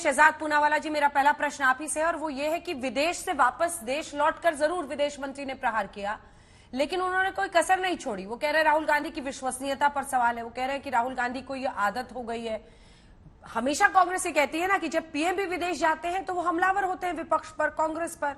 शहजाद पूनावाला जी, मेरा पहला प्रश्न आप ही से है और वो ये है कि विदेश से वापस देश लौटकर जरूर विदेश मंत्री ने प्रहार किया, लेकिन उन्होंने कोई कसर नहीं छोड़ी। वो कह रहे हैं राहुल गांधी की विश्वसनीयता पर सवाल है। वो कह रहे हैं कि राहुल गांधी को ये आदत हो गई है। हमेशा कांग्रेस ये कहती है ना कि जब पीएम भी विदेश जाते हैं तो वो हमलावर होते हैं विपक्ष पर, कांग्रेस पर।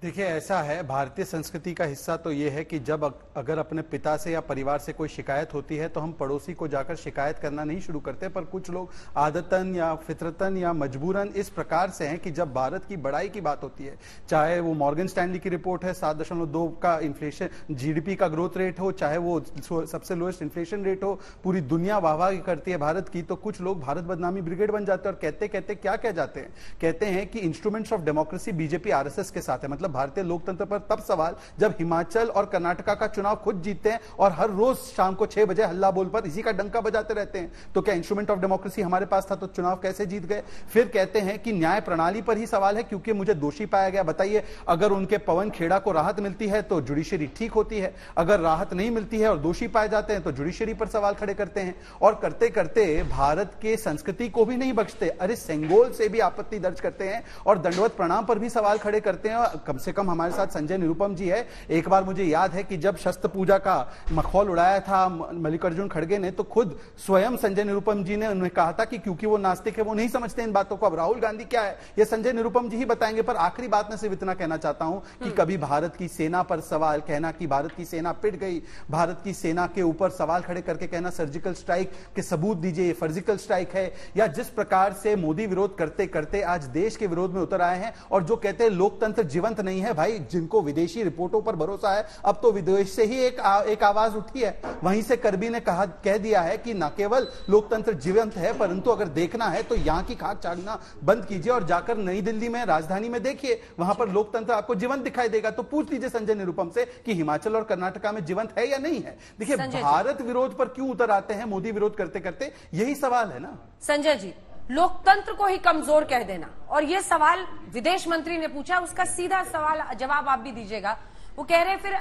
देखिए, ऐसा है, भारतीय संस्कृति का हिस्सा तो ये है कि जब अगर अपने पिता से या परिवार से कोई शिकायत होती है तो हम पड़ोसी को जाकर शिकायत करना नहीं शुरू करते। पर कुछ लोग आदतन या फितरतन या मजबूरन इस प्रकार से हैं कि जब भारत की बड़ाई की बात होती है, चाहे वो मॉर्गन स्टैनली की रिपोर्ट है 7.2 का इन्फ्लेशन जीडीपी का ग्रोथ रेट हो, चाहे वो सबसे लोएस्ट इन्फ्लेशन रेट हो, पूरी दुनिया वाहवाही करती है भारत की, तो कुछ लोग भारत बदनामी ब्रिगेड बन जाते हैं और कहते कहते क्या कह जाते हैं, कहते हैं कि instruments of democracy BJP RSS के साथ है। मतलब भारतीय लोकतंत्र पर तब सवाल जब हिमाचल और कर्नाटका का चुनाव खुद जीतते हैं और हर रोज शाम को 6 बजे हल्ला बोल पर इसी का डंका बजाते रहते हैं। तो क्या इंस्ट्रूमेंट ऑफ डेमोक्रेसी हमारे पास था तो चुनाव कैसे जीत गए? फिर कहते हैं कि न्याय प्रणाली पर ही सवाल है क्योंकि मुझे दोषी पाया गया। बताइए, अगर उनके पवन खेड़ा को राहत मिलती है तो जुडिशरी ठीक होती है, अगर राहत नहीं मिलती है और दोषी पाए जाते हैं तो जुडिशरी पर सवाल खड़े करते हैं। और करते करते भारत के संस्कृति को भी नहीं बख्शते, अरे सेंगोल से भी आपत्ति दर्ज करते हैं और दंडवत प्रणाम पर भी सवाल खड़े करते हैं। कम से कम हमारे साथ संजय निरुपम जी है। एक बार मुझे याद है कि जब शस्त्र पूजा का मखौल उड़ाया था मल्लिकार्जुन खड़गे ने, तो खुद स्वयं संजय निरुपम जी ने उन्हें कहा था कि क्योंकि वो नास्तिक है वो नहीं समझते इन बातों को। अब राहुल गांधी क्या है ये संजय निरुपम जी ही बताएंगे। पर आखिरी बात में सिर्फ इतना कहना चाहता हूं कि कभी भारत की सेना पर सवाल कहना कि भारत की सेना पिट गई, भारत की सेना के ऊपर सवाल खड़े करके कहना सर्जिकल स्ट्राइक के सबूत दीजिए, सर्जिकल स्ट्राइक है, या जिस प्रकार से मोदी विरोध करते करते आज देश के विरोध में उतर आए हैं और जो कहते हैं लोकतंत्र जीवंत नहीं है। भाई, जिनको विदेशी रिपोर्टों पर भरोसा है, अब तो विदेश से ही एक आवाज उठी है। वहीं से करबी ने कह दिया है कि न केवल लोकतंत्र जीवंत है परंतु अगर देखना है तो यहां की खाक चाटना बंद कीजिए और जाकर नई दिल्ली में, राजधानी में देखिए, वहां पर लोकतंत्र आपको जीवंत दिखाई देगा। तो पूछ लीजिए संजय निरुपम से कि हिमाचल और कर्नाटका में जीवंत है या नहीं है। देखिए, भारत विरोध पर क्यों उतर आते हैं मोदी विरोध करते करते, यही सवाल है ना। संजय जी, लोकतंत्र को ही कमजोर कह देना, और यह सवाल विदेश मंत्री ने पूछा, उसका सीधा सवाल जवाब आप भी दीजिएगा। वो कह रहे हैं फिर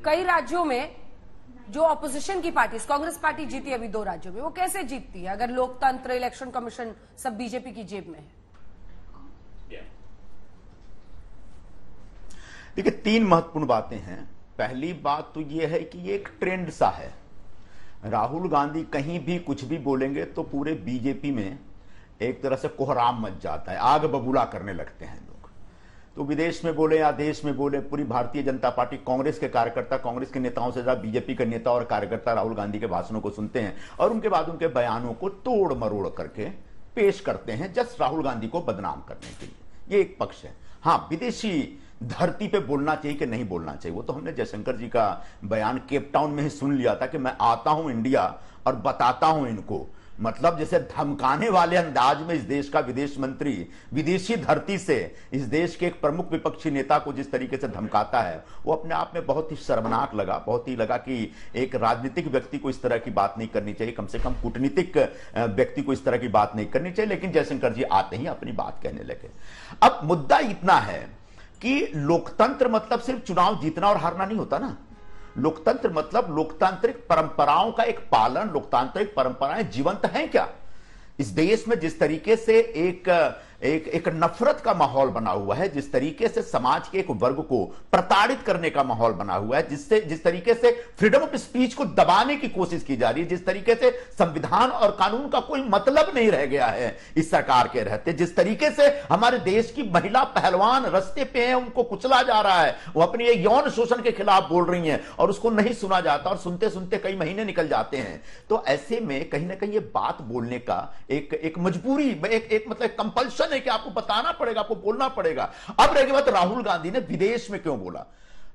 कई राज्यों में जो ऑपोजिशन की पार्टी, कांग्रेस पार्टी जीती अभी 2 राज्यों में, वो कैसे जीतती है अगर लोकतंत्र, इलेक्शन कमीशन सब बीजेपी की जेब में है? देखिए, 3 महत्वपूर्ण बातें हैं। पहली बात तो यह है कि ये एक ट्रेंड सा है। राहुल गांधी कहीं भी कुछ भी बोलेंगे तो पूरे बीजेपी में एक तरह से कोहराम मच जाता है, आग बबूला करने लगते हैं लोग। तो विदेश में बोले या देश में बोले, पूरी भारतीय जनता पार्टी, कांग्रेस के कार्यकर्ता, कांग्रेस के नेताओं से ज्यादा बीजेपी के नेता और कार्यकर्ता राहुल गांधी के भाषणों को सुनते हैं और उनके बाद उनके बयानों को तोड़ मरोड़ करके पेश करते हैं जस्ट राहुल गांधी को बदनाम करने के लिए। ये एक पक्ष है। हाँ, विदेशी धरती पे बोलना चाहिए कि नहीं बोलना चाहिए, वो तो हमने जयशंकर जी का बयान केप टाउन में ही सुन लिया था कि मैं आता हूं इंडिया और बताता हूं इनको। मतलब जैसे धमकाने वाले अंदाज में इस देश का विदेश मंत्री विदेशी धरती से इस देश के एक प्रमुख विपक्षी नेता को जिस तरीके से धमकाता है, वो अपने आप में बहुत ही शर्मनाक लगा। बहुत ही लगा कि एक राजनीतिक व्यक्ति को इस तरह की बात नहीं करनी चाहिए, कम से कम कूटनीतिक व्यक्ति को इस तरह की बात नहीं करनी चाहिए। लेकिन जयशंकर जी आते ही अपनी बात कहने लगे। अब मुद्दा इतना है कि लोकतंत्र मतलब सिर्फ चुनाव जीतना और हारना नहीं होता ना। लोकतंत्र मतलब लोकतांत्रिक परंपराओं का एक पालन, लोकतांत्रिक परंपराएं जीवंत हैं क्या? इस देश में जिस तरीके से एक नफरत का माहौल बना हुआ है, जिस तरीके से समाज के एक वर्ग को प्रताड़ित करने का माहौल बना हुआ है, जिस तरीके से फ्रीडम ऑफ स्पीच को दबाने की कोशिश की जा रही है, जिस तरीके से संविधान और कानून का कोई मतलब नहीं रह गया है इस सरकार के रहते, जिस तरीके से हमारे देश की महिला पहलवान रस्ते पे हैं, उनको कुचला जा रहा है, वो अपनी यौन शोषण के खिलाफ बोल रही हैं और उसको नहीं सुना जाता और सुनते सुनते कई महीने निकल जाते हैं। तो ऐसे में कहीं ना कहीं ये बात बोलने का एक मजबूरी, एक मतलब कंपल्शन है कि आपको बताना पड़ेगा, आपको बोलना पड़ेगा। अब रह गई बात राहुल गांधी ने विदेश में क्यों बोला।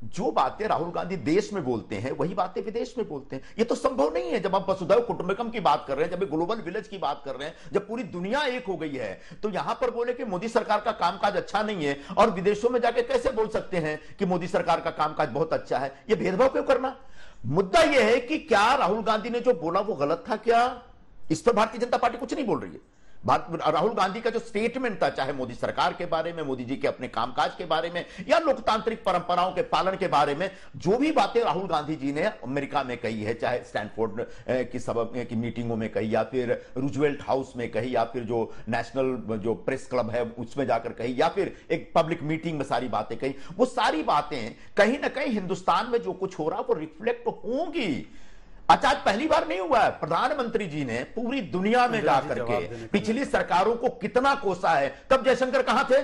जो बातें राहुल गांधी देश में बोलते हैं वही बातें विदेश में बोलते हैं। ये तो संभव नहीं है। जब आप वसुधैव कुटुंबकम की बात कर रहे हैं, जब ग्लोबल विलेज की बात कर रहे हैं, जब पूरी दुनिया एक हो गई है, तो यहां पर बोले कि मोदी सरकार का कामकाज अच्छा नहीं है और विदेशों में जाके कैसे बोल सकते हैं कि मोदी सरकार का कामकाज बहुत अच्छा है। यह भेदभाव क्यों करना। मुद्दा यह है कि क्या राहुल गांधी ने जो बोला वो गलत था क्या? इस पर भारतीय जनता पार्टी कुछ नहीं बोल रही है। राहुल गांधी का जो स्टेटमेंट था, चाहे मोदी सरकार के बारे में, मोदी जी के अपने कामकाज के बारे में, या लोकतांत्रिक परंपराओं के पालन के बारे में, जो भी बातें राहुल गांधी जी ने अमेरिका में कही है, चाहे स्टैनफोर्ड की सबक की मीटिंगों में कही, या फिर रूजवेल्ट हाउस में कही, या फिर जो नेशनल जो प्रेस क्लब है उसमें जाकर कही, या फिर एक पब्लिक मीटिंग में सारी बातें कही, वो सारी बातें कहीं ना कहीं हिंदुस्तान में जो कुछ हो रहा है वो रिफ्लेक्ट होंगी। अच्छा, आज पहली बार नहीं हुआ है, प्रधानमंत्री जी ने पूरी दुनिया में जाकर के पिछली सरकारों को कितना कोसा है। तब जयशंकर कहां थे?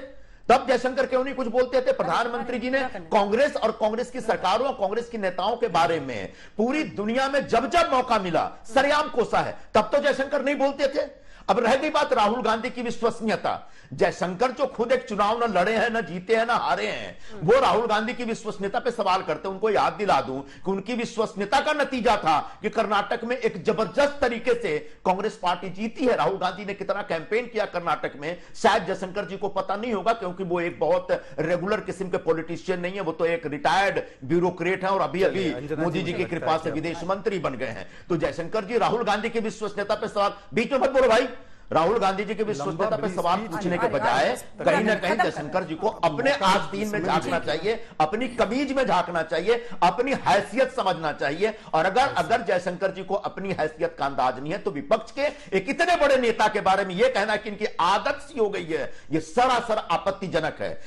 तब जयशंकर क्यों नहीं कुछ बोलते थे? प्रधानमंत्री जी ने कांग्रेस और कांग्रेस की सरकारों और कांग्रेस की नेताओं के बारे में पूरी दुनिया में जब जब मौका मिला सरेआम कोसा है। तब तो जयशंकर नहीं बोलते थे। अब रह गई बात राहुल गांधी की विश्वसनीयता। जयशंकर जो खुद एक चुनाव न लड़े हैं, न जीते हैं, न हारे हैं, वो राहुल गांधी की विश्वसनीयता पे सवाल करते हैं। उनको याद दिला दूं कि उनकी विश्वसनीयता का नतीजा था कि कर्नाटक में एक जबरदस्त तरीके से कांग्रेस पार्टी जीती है। राहुल गांधी ने कितना कैंपेन किया कर्नाटक में, शायद जयशंकर जी को पता नहीं होगा, क्योंकि वो एक बहुत रेगुलर किस्म के पॉलिटिशियन नहीं है, वो तो एक रिटायर्ड ब्यूरोक्रेट है और अभी अभी मोदी जी की कृपा से विदेश मंत्री बन गए हैं। तो जयशंकर जी राहुल गांधी की विश्वसनीयता पे सवाल, बीच में मत बोलो भाई। राहुल गांधी जी की विश्वसनीयता पर सवाल पूछने के बजाय कहीं ना कहीं जयशंकर जी को अपने आस्तीन में झांकना चाहिए, अपनी कमीज में झांकना चाहिए, अपनी हैसियत समझना चाहिए। और अगर जयशंकर जी को अपनी हैसियत का अंदाज नहीं है तो विपक्ष के एक इतने बड़े नेता के बारे में यह कहना कि इनकी आदत सी हो गई है, यह सरासर आपत्तिजनक है।